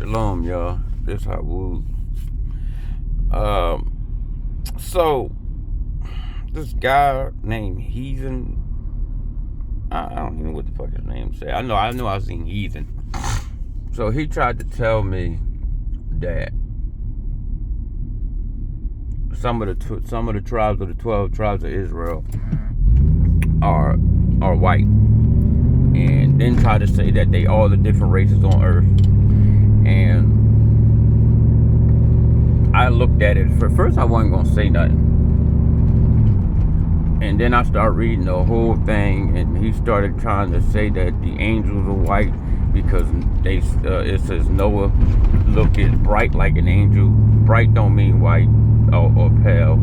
Shalom, y'all. This how Woo. So this guy named Heathen, I don't even know what the fuck his name say. I know I seen Heathen. So he tried to tell me that some of the tribes of the 12 tribes of Israel are white, and then try to say that they all the different races on earth. And I looked at it. For first, I wasn't gonna say nothing, and then I started reading the whole thing, and he started trying to say that the angels are white because it says Noah looked as bright like an angel. Bright don't mean white or pale.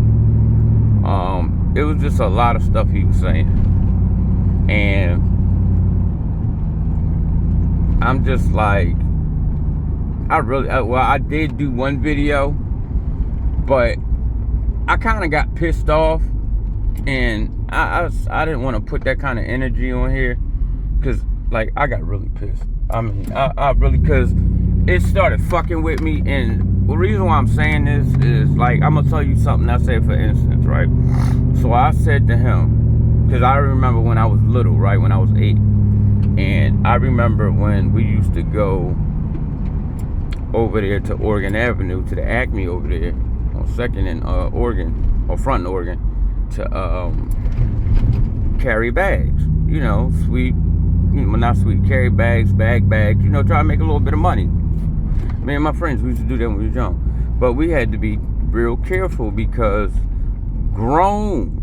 It was just a lot of stuff he was saying, and I'm just like, I did do one video, but I kind of got pissed off, and I didn't want to put that kind of energy on here, because like I got really pissed. I mean, I really, because it started fucking with me. And the reason why I'm saying this is, like, I'm gonna tell you something I said, for instance, right? So I said to him, because I remember when I was little, right, when I was 8, and I remember when we used to go over there to Oregon Avenue, to the Acme over there on 2nd and Oregon, or Front and Oregon, to carry bags, you know, not sweet, carry bags, bags, you know, try to make a little bit of money. Me and my friends, we used to do that when we were young, but we had to be real careful, because grown,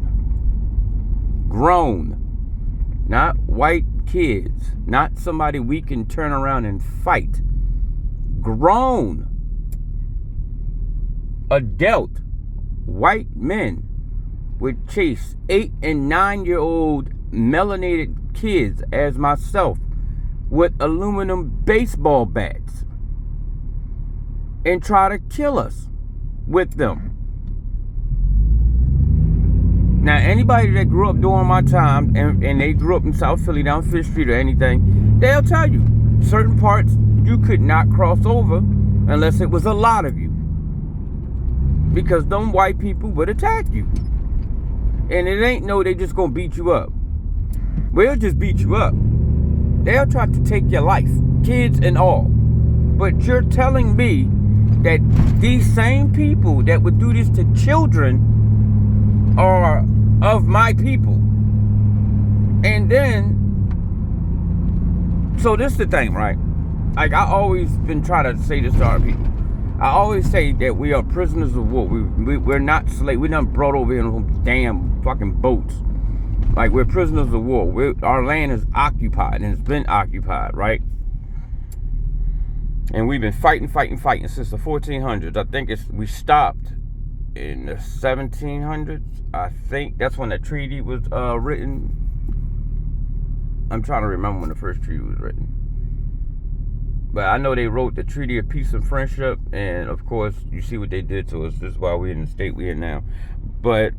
not white kids, not somebody we can turn around and fight, grown, adult white men would chase 8 and 9-year-old melanated kids as myself with aluminum baseball bats and try to kill us with them. Now, anybody that grew up during my time, and they grew up in South Philly down Fifth Street or anything, they'll tell you certain parts you could not cross over unless it was a lot of you, because them white people would attack you. And it ain't no they just gonna beat you up. They'll just beat you up. They'll try to take your life, kids and all. But you're telling me that these same people that would do this to children are of my people. And then, so this is the thing, right? Like, I always been trying to say this to our people. I always say that we are prisoners of war. We're not slaves. We're not brought over here in damn fucking boats. Like, we're prisoners of war. Our land is occupied, and it's been occupied, right? And we've been fighting since the 1400s. I think we stopped in the 1700s. I think that's when the treaty was written. I'm trying to remember when the first treaty was written. But I know they wrote the Treaty of Peace and Friendship, and of course, you see what they did to us. This is why we're in the state we're in now. But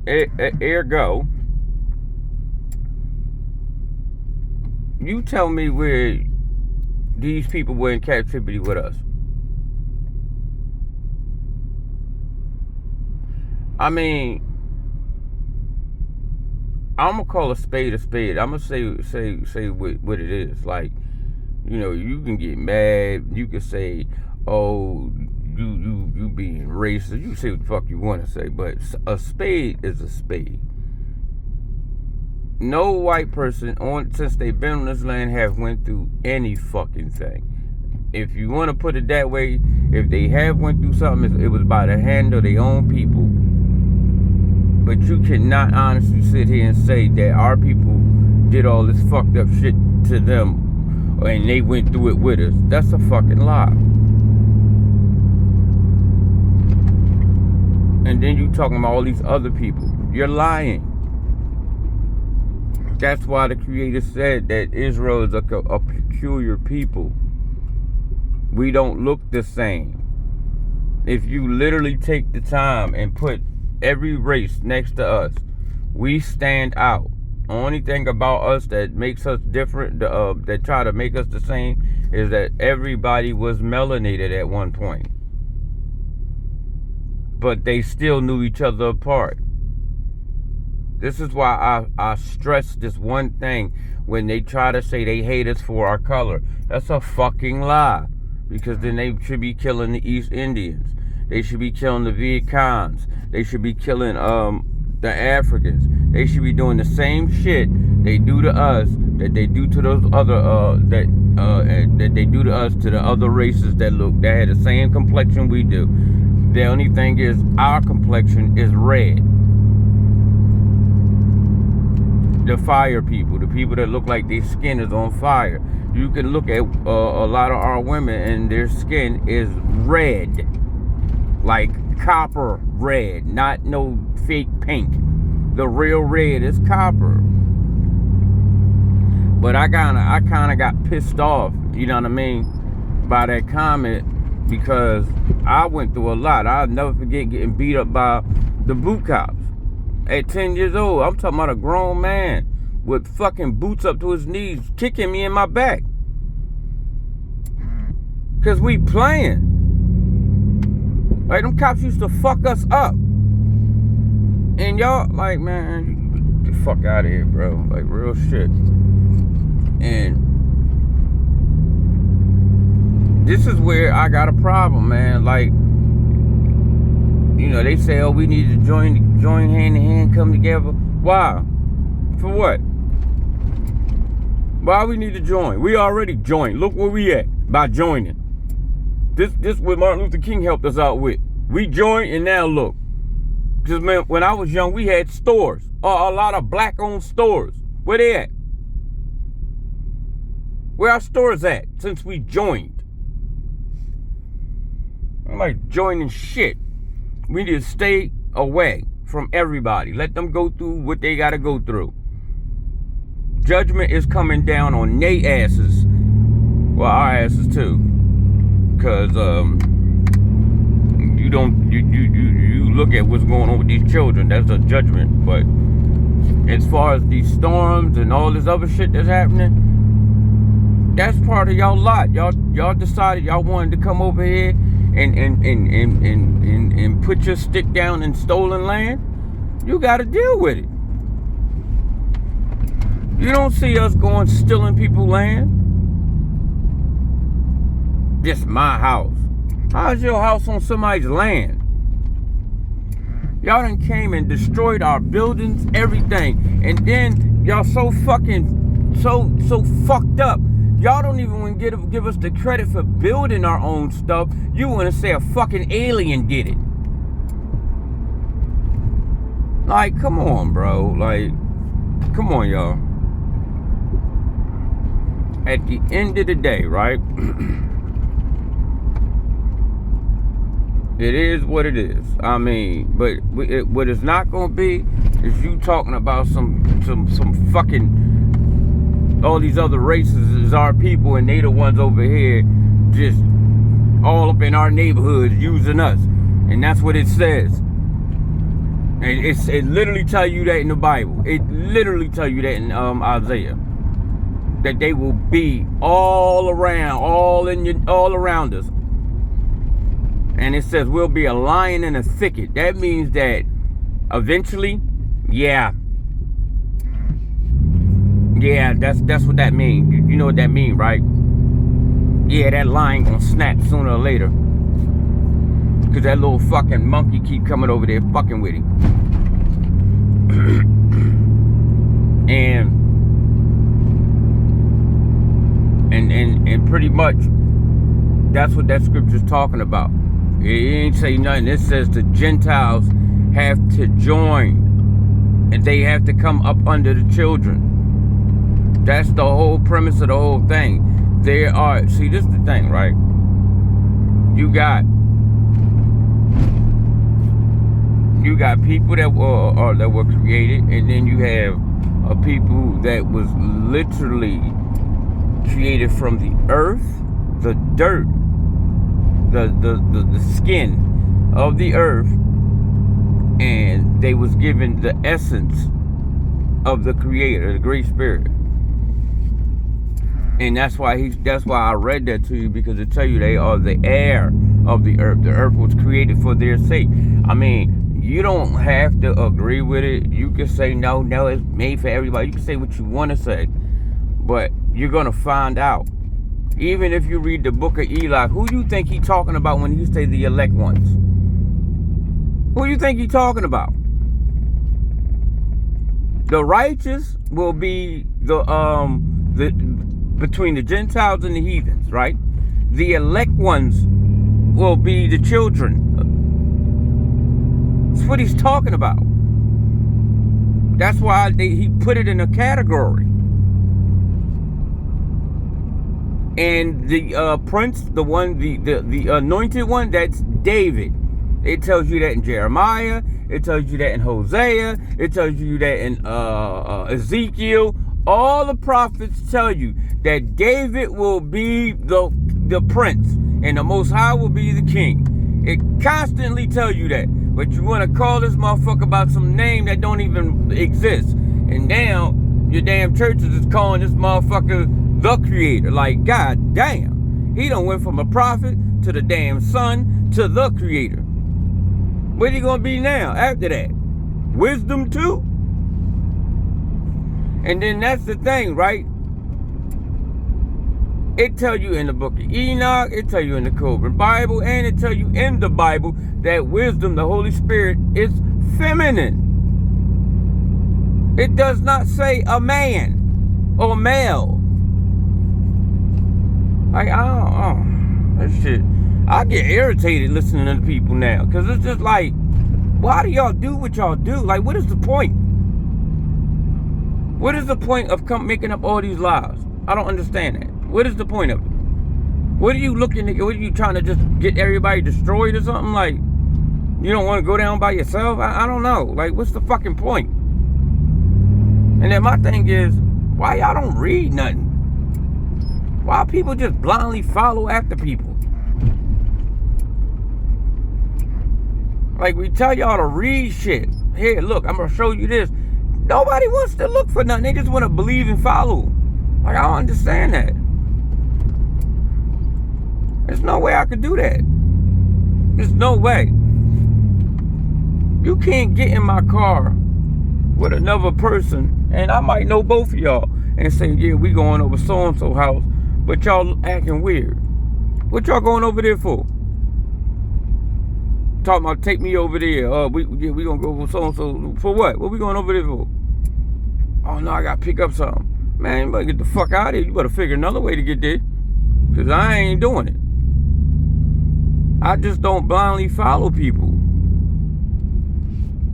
ergo, you tell me where these people were in captivity with us. I mean, I'm gonna call a spade a spade. I'm gonna say what it is. Like, you know, you can get mad. You can say, "Oh, you being racist." You can say what the fuck you want to say, but a spade is a spade. No white person since they've been on this land have went through any fucking thing. If you want to put it that way, if they have went through something, it was by the hand of their own people. But you cannot honestly sit here and say that our people did all this fucked up shit to them and they went through it with us. That's a fucking lie. And then you talking about all these other people. You're lying. That's why the Creator said that Israel is a peculiar people. We don't look the same. If you literally take the time and put every race next to us, we stand out. Only thing about us that makes us different, that try to make us the same, is that everybody was melanated at one point. But they still knew each other apart. This is why I stress this one thing when they try to say they hate us for our color. That's a fucking lie. Because then they should be killing the East Indians. They should be killing the Viet Congs. They should be killing the Africans. They should be doing the same shit they do to us that they do to those other that they do to us to the other races that had the same complexion we do. The only thing is our complexion is red. The fire people, the people that look like their skin is on fire. You can look at a lot of our women and their skin is red. Like copper red, not no fake pink. The real red is copper. But I kinda got pissed off, you know what I mean, by that comment, because I went through a lot. I'll never forget getting beat up by the boot cops. At 10 years old, I'm talking about a grown man with fucking boots up to his knees, kicking me in my back. Cause we playing. Like, them cops used to fuck us up. And y'all, like, man, get the fuck out of here, bro. Like, real shit. And this is where I got a problem, man. Like, you know, they say, oh, we need to join hand in hand, come together. Why? For what? Why we need to join? We already joined. Look where we at by joining. This what Martin Luther King helped us out with. We joined and now look. Because, man, when I was young, we had stores. A lot of black-owned stores. Where they at? Where our stores at since we joined? I'm like joining shit. We need to stay away from everybody. Let them go through what they got to go through. Judgment is coming down on they asses. Well, our asses too. Because you look at what's going on with these children. That's a judgment. But as far as these storms and all this other shit that's happening, that's part of y'all lot. Y'all decided y'all wanted to come over here and put your stick down in stolen land. You got to deal with it. You don't see us going stealing people's land. This my house. How's your house on somebody's land? Y'all done came and destroyed our buildings, everything. And then y'all so fucking, so fucked up. Y'all don't even want to give us the credit for building our own stuff. You want to say a fucking alien did it. Like, come on, bro. Like, come on, y'all. At the end of the day, right? It is what it is. I mean, but what it's not gonna be is you talking about some fucking all these other races is our people and they the ones over here just all up in our neighborhoods using us, and that's what it says. And it literally tell you that in the Bible. It literally tell you that in Isaiah. That they will be all around, all around us. And it says we'll be a lion in a thicket. That means that eventually, yeah, that's what that means. You know what that means, right? Yeah, that lion gonna snap sooner or later. Cause that little fucking monkey keep coming over there fucking with him. And pretty much that's what that scripture's talking about. It ain't say nothing. It says the Gentiles have to join and they have to come up under the children. That's the whole premise of the whole thing. There are, see, this is the thing, right? You got people that were created, and then you have a people that was literally created from the earth, the dirt, the skin of the earth, and they was given the essence of the Creator, the Great Spirit. And that's why I read that to you, because it tell you they are the heir of the earth. The earth was created for their sake. I mean, you don't have to agree with it. You can say no, it's made for everybody. You can say what you want to say, but you're gonna find out. Even if you read the book of Eli, who do you think he's talking about when he say the elect ones? Who do you think he's talking about? The righteous will be the between the Gentiles and the heathens, right? The elect ones will be the children. That's what he's talking about. That's why he put it in a category. And the prince, the one, the anointed one, that's David. It tells you that in Jeremiah. It tells you that in Hosea. It tells you that in Ezekiel. All the prophets tell you that David will be the prince and the Most High will be the king. It constantly tells you that. But you want to call this motherfucker about some name that don't even exist. And now your damn churches is calling this motherfucker the creator. Like, god damn. He done went from a prophet to the damn son to the creator. What he gonna be now after that? Wisdom too? And then that's the thing, right? It tell you in the book of Enoch, it tell you in the Coburn Bible, and it tell you in the Bible that wisdom, the Holy Spirit, is feminine. It does not say a man or male. Like, that shit. I get irritated listening to people now, because it's just like, why do y'all do what y'all do? Like, what is the point? What is the point of making up all these lies? I don't understand that. What is the point of it? What are you looking at? What are you trying to just get everybody destroyed or something? Like, you don't want to go down by yourself? I don't know. Like, what's the fucking point? And then my thing is, why y'all don't read nothing? Why people just blindly follow after people? Like, we tell y'all to read shit. Here, look, I'm going to show you this. Nobody wants to look for nothing. They just want to believe and follow. Like, I don't understand that. There's no way I could do that. There's no way. You can't get in my car with another person, and I might know both of y'all, and say, yeah, we going over so-and-so house, but y'all acting weird. What y'all going over there for? Talking about take me over there. We gonna go with so-and-so. For what? What we going over there for? Oh, no, I gotta pick up something. Man, you better get the fuck out of here. You better figure another way to get there. Because I ain't doing it. I just don't blindly follow people.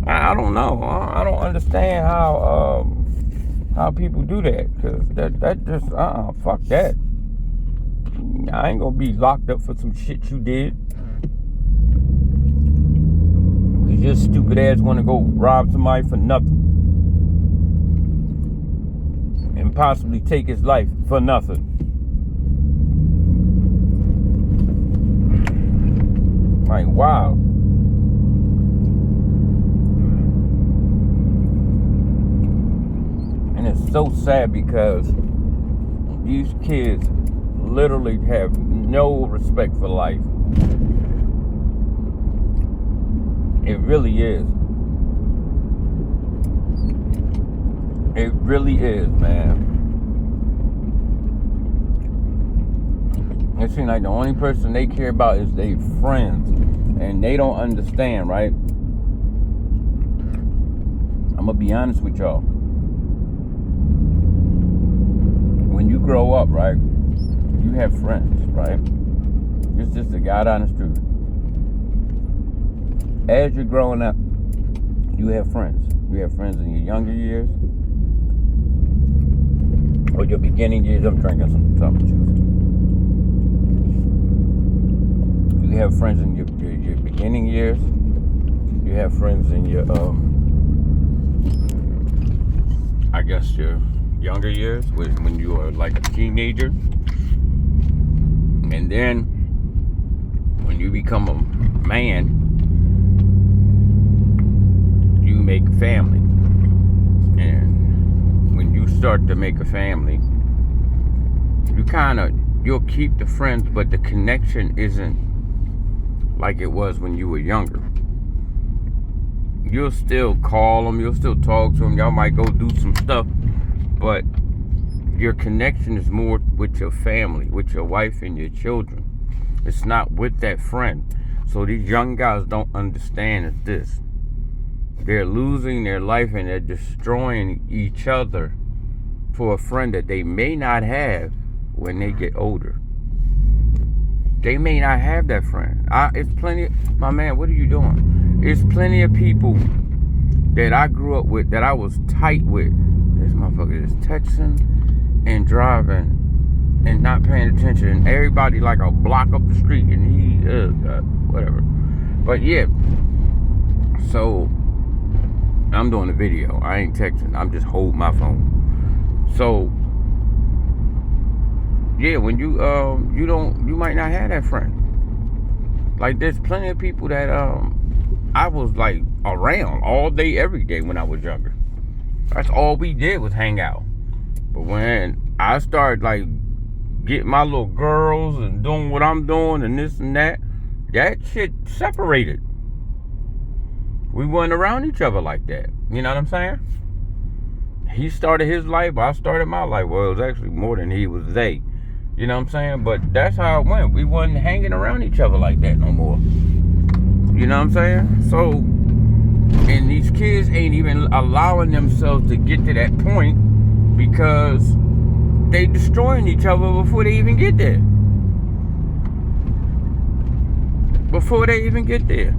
I don't know. I don't understand how people do that. Because that just, fuck that. I ain't gonna be locked up for some shit you did. Your stupid ass want to go rob somebody for nothing and possibly take his life for nothing. Like, wow. And it's so sad because these kids literally have no respect for life. It really is. It really is, man. It seems like the only person they care about is their friends. And they don't understand, right? I'm gonna be honest with y'all. When you grow up, right, you have friends, right? It's just the God honest truth. As you're growing up, you have friends. You have friends in your younger years or your beginning years. I'm drinking some juice. You have friends in your beginning years. You have friends in your I guess your younger years, when you are like a teenager, and then when you become a man, you make a family. And when you start to make a family, you'll keep the friends, but the connection isn't like it was when you were younger. You'll still call them, you'll still talk to them, y'all might go do some stuff, but your connection is more with your family, with your wife and your children. It's not with that friend. So these young guys don't understand is this. They're losing their life and they're destroying each other for a friend that they may not have when they get older. They may not have that friend. It's plenty, my man, what are you doing? It's plenty of people that I grew up with, that I was tight with. This motherfucker is texting and driving and not paying attention. And everybody like a block up the street and he, whatever. But yeah, so I'm doing a video. I ain't texting. I'm just holding my phone. So yeah, when you might not have that friend. Like there's plenty of people that I was like around all day, every day when I was younger. That's all we did was hang out. But when I started like getting my little girls and doing what I'm doing and this and that shit separated. We wasn't around each other like that. You know what I'm saying? He started his life, I started my life. Well, it was actually more than he was they. You know what I'm saying? But that's how it went. We wasn't hanging around each other like that no more. You know what I'm saying? So, and these kids ain't even allowing themselves to get to that point because they destroying each other before they even get there. Before they even get there.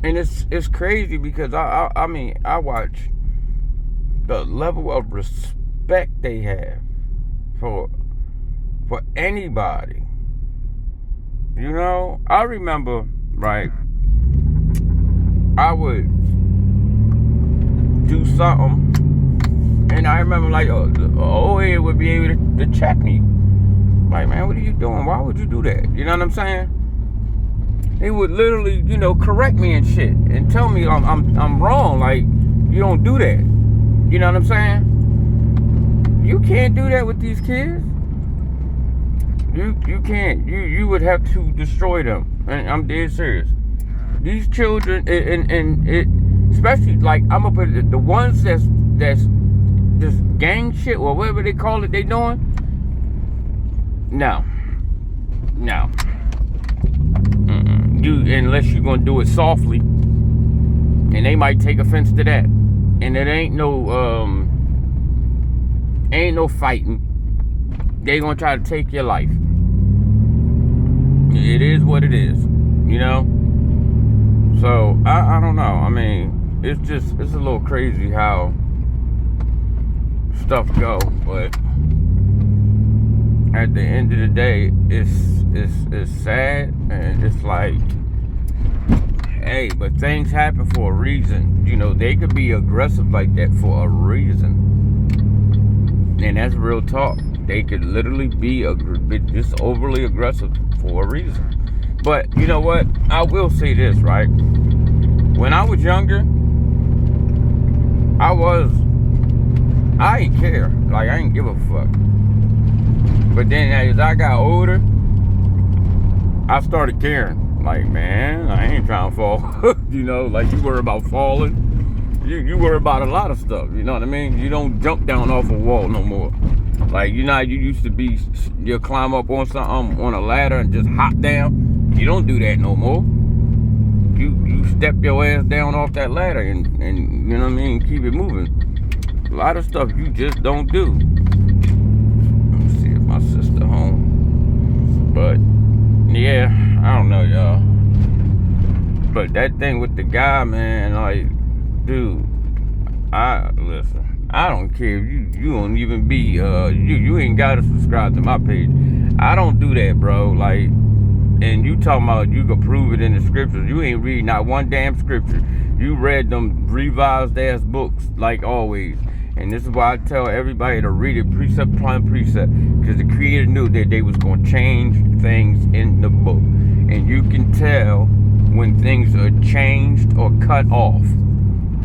And it's crazy because I mean, I watch the level of respect they have for anybody. You know, I remember, right, I would do something and I remember like old head would be able to check me. Like, man, what are you doing? Why would you do that? You know what I'm saying? He would literally, you know, correct me and shit and tell me I'm wrong. Like, you don't do that. You know what I'm saying? You can't do that with these kids. You can't. You would have to destroy them. And I'm dead serious. These children and it, especially like I'm gonna put it, the ones that's this gang shit or whatever they call it, they doing. No. Unless you're gonna do it softly, and they might take offense to that, and it ain't no fighting. They gonna try to take your life. It is what it is, you know. So I don't know. I mean, it's a little crazy how stuff go, but at the end of the day, it's sad, and it's like, hey, but things happen for a reason. You know, they could be aggressive like that for a reason, and that's real talk. They could literally be just overly aggressive for a reason. But you know what? I will say this, right? When I was younger, I ain't care. Like, I ain't give a fuck. But then as I got older, I started caring. Like, man, I ain't trying to fall. You know, like you worry about falling. You worry about a lot of stuff. You know what I mean? You don't jump down off a wall no more. Like, you know, you used to be, you'll climb up on something, on a ladder and just hop down. You don't do that no more. You step your ass down off that ladder and you know what I mean, keep it moving. A lot of stuff you just don't do. Let me see if my sister home. But yeah, I don't know, y'all. But that thing with the guy, man, like, dude, listen. I don't care if you don't even be you ain't gotta subscribe to my page. I don't do that, bro. Like, and you talking about you can prove it in the scriptures. You ain't read not one damn scripture. You read them revised ass books like always. And this is why I tell everybody to read it precept upon precept, because the creator knew that they was going to change things in the book. And you can tell when things are changed or cut off.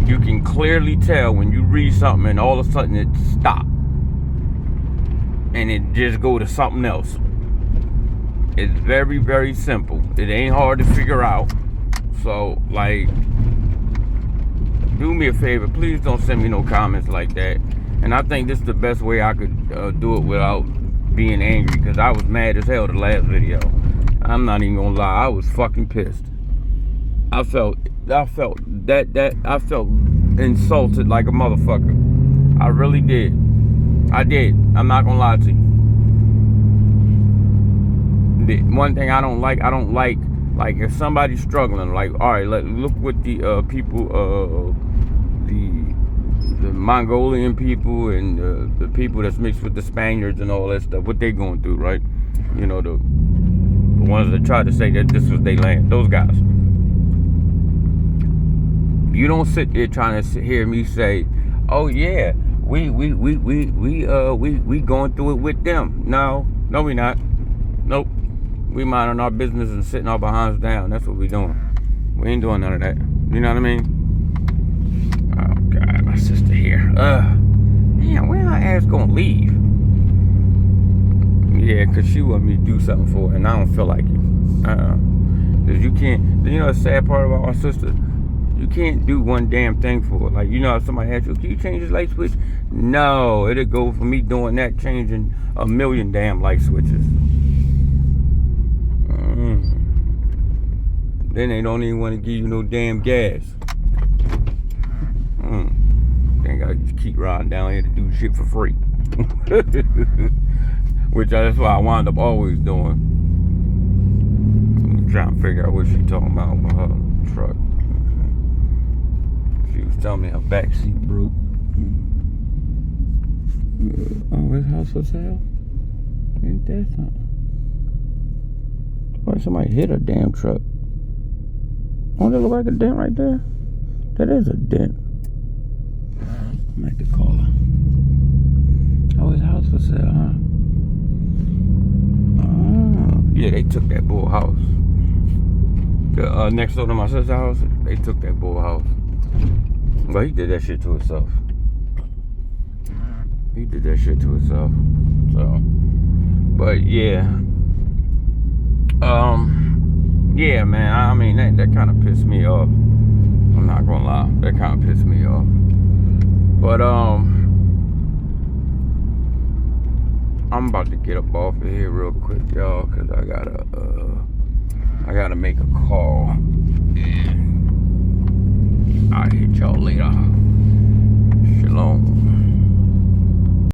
You can clearly tell when you read something and all of a sudden it stopped. and it just go to something else. It's very, very simple. It ain't hard to figure out. So, like, do me a favor. Please don't send me no comments like that. And I think this is the best way I could do it without being angry, because I was mad as hell the last video. I'm not even gonna lie. I was fucking pissed. I felt insulted like a motherfucker. I really did. I did. I'm not gonna lie to you. The one thing I don't like if somebody's struggling, like, all right, look what the people, the Mongolian people and the people that's mixed with the Spaniards and all that stuff, what they going through, right? You know, the ones that try to say that this was their land, those guys. You don't sit there trying to hear me say, oh yeah, we going through it with them. No, we not. Nope. We minding our business and sitting our behinds down. That's what we doing. We ain't doing none of that. You know what I mean? Oh God, my sister here. Man, when her ass gonna leave? Yeah, cause she want me to do something for her, and I don't feel like it. Cause you can't. You know the sad part about my sister? You can't do one damn thing for her. Like, you know, if somebody asks you, can you change this light switch? No, it'll go for me doing that, changing a million damn light switches. Then they don't even want to give you no damn gas. Think I just keep riding down here to do shit for free. Which that's what I wind up always doing. I'm trying to figure out what she talking about with her truck. She was telling me her back seat broke. Oh, his house for sale? Ain't that something? Like somebody hit a damn truck. Oh, that look like a dent right there? That is a dent. I'm at the caller. Oh, his house for sale, huh? Yeah, they took that bull house. Next door to my sister's house, they took that bull house. But he did that shit to himself. So, but yeah. Yeah, man, I mean, that kind of pissed me off. I'm not gonna lie. That kind of pissed me off. But, I'm about to get up off of here real quick, y'all, because I gotta make a call. And I'll hit y'all later. Shalom.